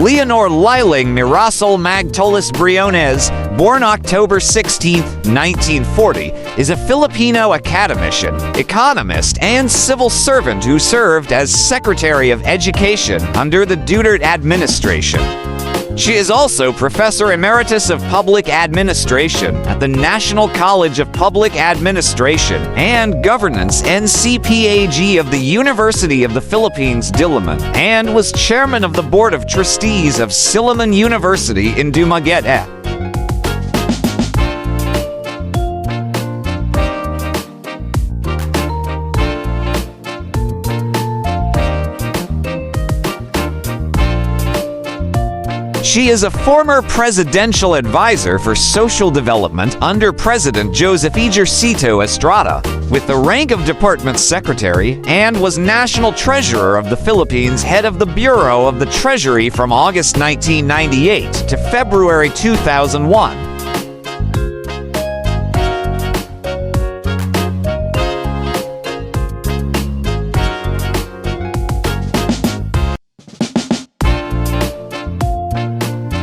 Leonor Liling Mirasol Magtolis Briones, born October 16, 1940, is a Filipino academician, economist, and civil servant who served as Secretary of Education under the Duterte administration. She is also Professor Emeritus of Public Administration at the National College of Public Administration and Governance NCPAG of the University of the Philippines Diliman, and was Chairman of the Board of Trustees of Silliman University in Dumaguete. She is a former presidential advisor for social development under President Joseph Ejercito Estrada, with the rank of Department Secretary, and was National Treasurer of the Philippines, head of the Bureau of the Treasury from August 1998 to February 2001.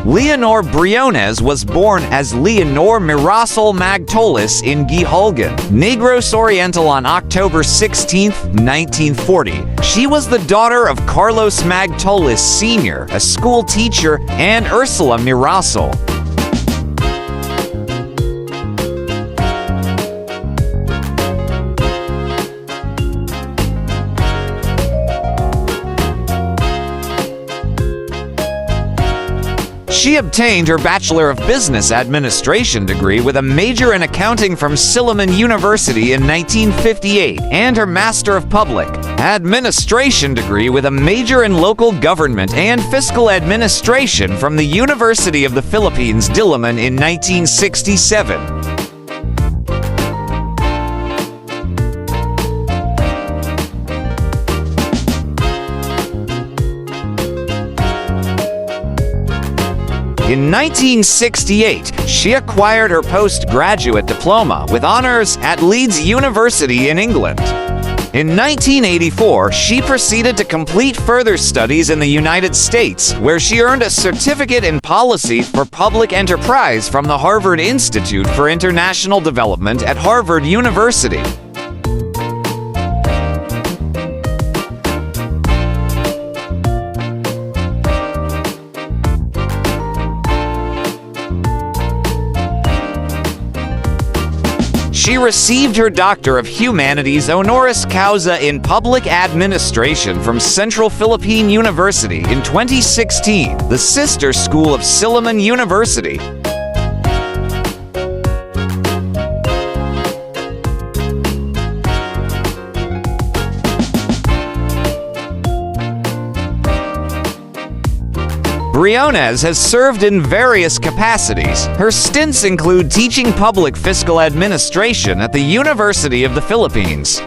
Leonor Briones was born as Leonor Mirasol Magtolis in Giholgan, Negros Oriental on October 16, 1940. She was the daughter of Carlos Magtolis Sr., a school teacher, and Ursula Mirasol. She obtained her Bachelor of Business Administration degree with a major in accounting from Silliman University in 1958 and her Master of Public Administration degree with a major in local government and fiscal administration from the University of the Philippines Diliman in 1967. In 1968, she acquired her postgraduate diploma with honors at Leeds University in England. In 1984, she proceeded to complete further studies in the United States, where she earned a certificate in policy for public enterprise from the Harvard Institute for International Development at Harvard University. She received her Doctor of Humanities honoris causa in Public Administration from Central Philippine University in 2016, the sister school of Silliman University. Briones has served in various capacities. Her stints include teaching public fiscal administration at the University of the Philippines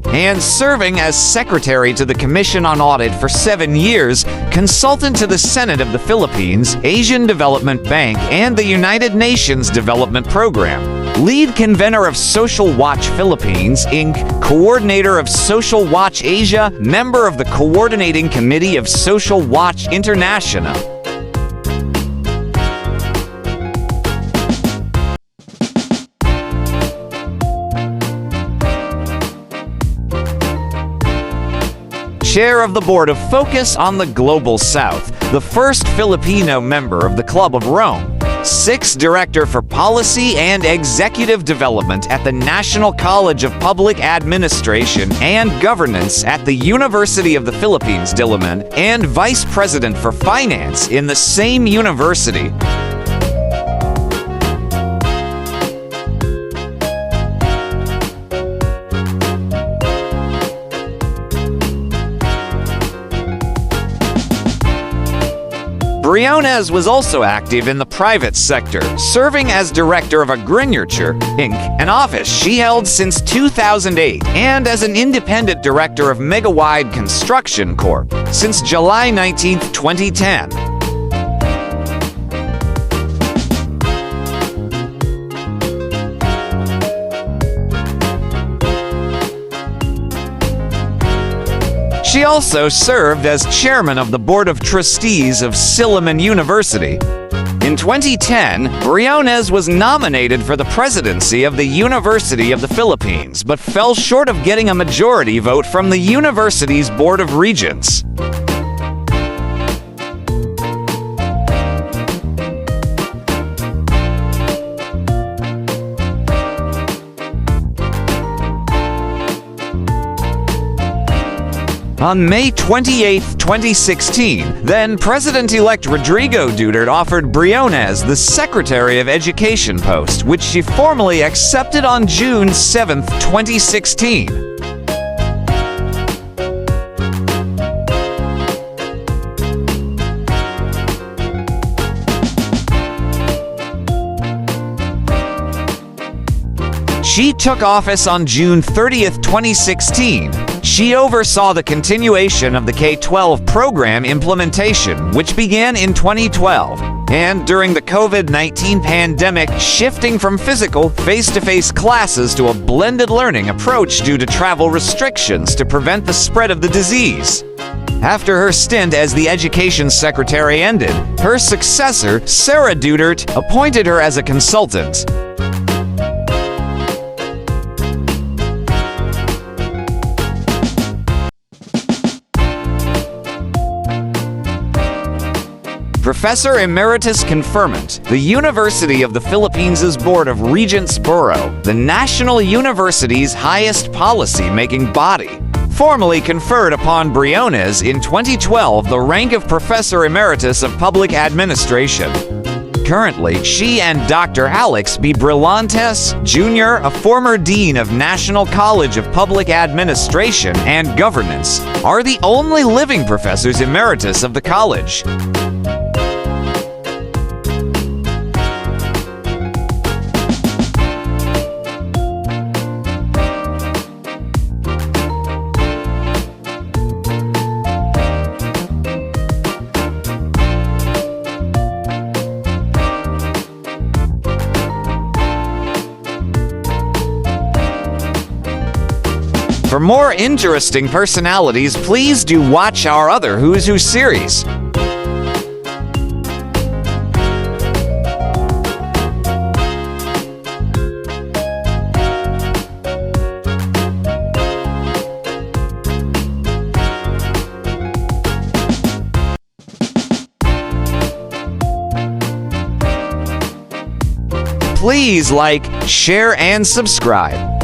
and serving as Secretary to the Commission on Audit for 7 years, consultant to the Senate of the Philippines, Asian Development Bank, and the United Nations Development Program. Lead Convener of Social Watch Philippines, Inc., Coordinator of Social Watch Asia, member of the Coordinating Committee of Social Watch International. Chair of the Board of Focus on the Global South, the first Filipino member of the Club of Rome. 6th Director for Policy and Executive Development at the National College of Public Administration and Governance at the University of the Philippines Diliman, and Vice President for Finance in the same university. Briones was also active in the private sector, serving as director of Agriculture, Inc., an office she held since 2008, and as an independent director of Megawide Construction Corp. since July 19, 2010. She also served as chairman of the Board of Trustees of Silliman University. In 2010, Briones was nominated for the presidency of the University of the Philippines, but fell short of getting a majority vote from the university's Board of Regents. On May 28, 2016, then President-elect Rodrigo Duterte offered Briones the Secretary of Education post, which she formally accepted on June 7, 2016. She took office on June 30, 2016. She oversaw the continuation of the K-12 program implementation, which began in 2012, and during the COVID-19 pandemic, shifting from physical, face-to-face classes to a blended learning approach due to travel restrictions to prevent the spread of the disease. After her stint as the Education Secretary ended, her successor, Sara Duterte, appointed her as a consultant. Professor Emeritus Conferment, the University of the Philippines' Board of Regents Bureau, the national university's highest policy-making body, formally conferred upon Briones in 2012 the rank of Professor Emeritus of Public Administration. Currently, she and Dr. Alex B. Brillantes, Jr., a former Dean of National College of Public Administration and Governance, are the only living professors emeritus of the college. For more interesting personalities, please do watch our other Who's Who series. Please like, share, and subscribe.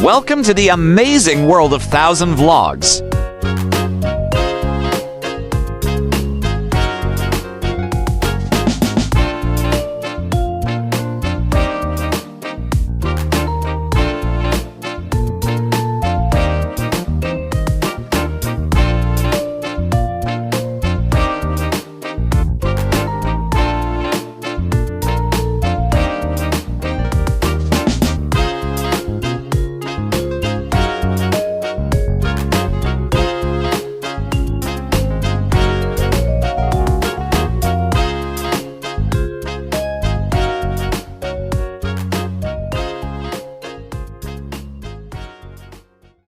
Welcome to the amazing world of 1000 Vlogs.